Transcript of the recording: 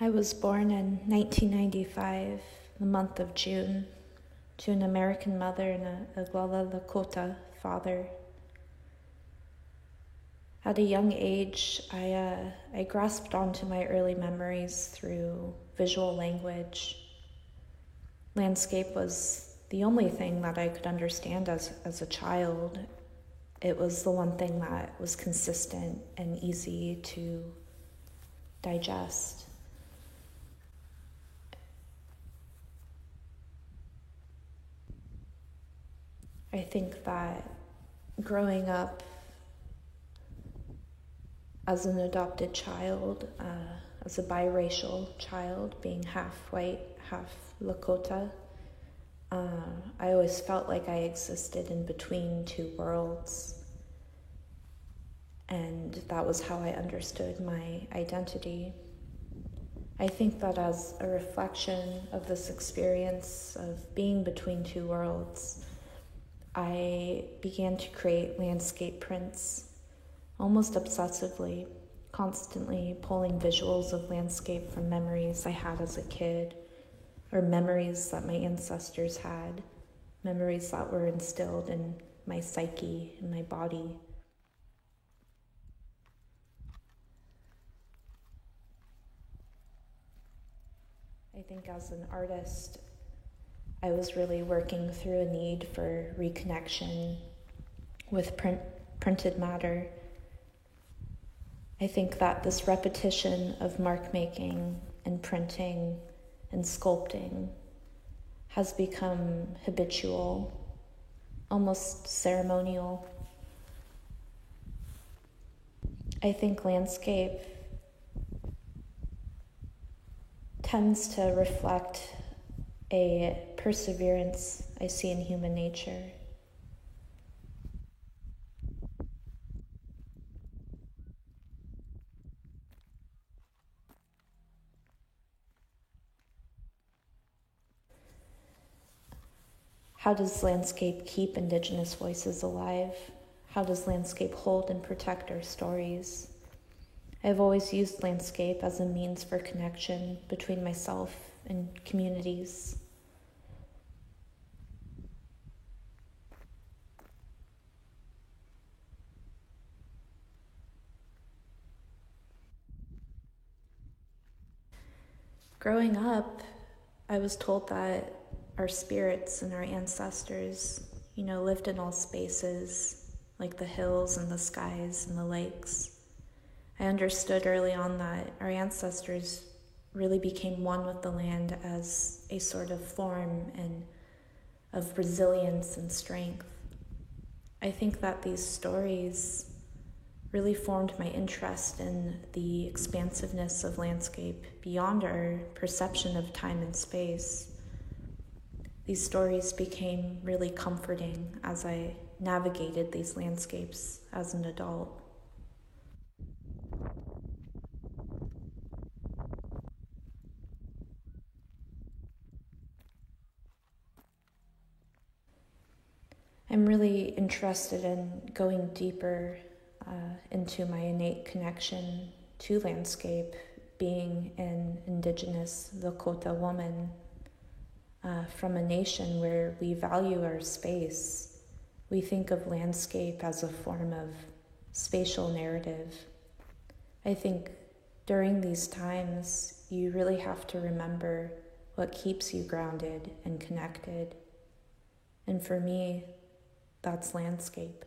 I was born in 1995, the month of June, to an American mother and a Oglala Lakota father. At a young age, I grasped onto my early memories through visual language. Landscape was the only thing that I could understand as a child. It was the one thing that was consistent and easy to digest. I think that growing up as an adopted child, as a biracial child, being half white, half Lakota, I always felt like I existed in between two worlds. And that was how I understood my identity. I think that as a reflection of this experience of being between two worlds, I began to create landscape prints, almost obsessively, constantly pulling visuals of landscape from memories I had as a kid, or memories that my ancestors had, memories that were instilled in my psyche, in my body. I think as an artist, I was really working through a need for reconnection with printed matter. I think that this repetition of mark making and printing and sculpting has become habitual, almost ceremonial. I think landscape tends to reflect a perseverance I see in human nature. How does landscape keep Indigenous voices alive? How does landscape hold and protect our stories? I've always used landscape as a means for connection between myself and communities. Growing up, I was told that our spirits and our ancestors, lived in all spaces, like the hills and the skies and the lakes. I understood early on that our ancestors really became one with the land as a sort of form and of resilience and strength. I think that these stories really formed my interest in the expansiveness of landscape beyond our perception of time and space. These stories became really comforting as I navigated these landscapes as an adult. I'm really interested in going deeper into my innate connection to landscape, being an Indigenous Lakota woman from a nation where we value our space. We think of landscape as a form of spatial narrative. I think during these times, you really have to remember what keeps you grounded and connected. And for me, that's landscape.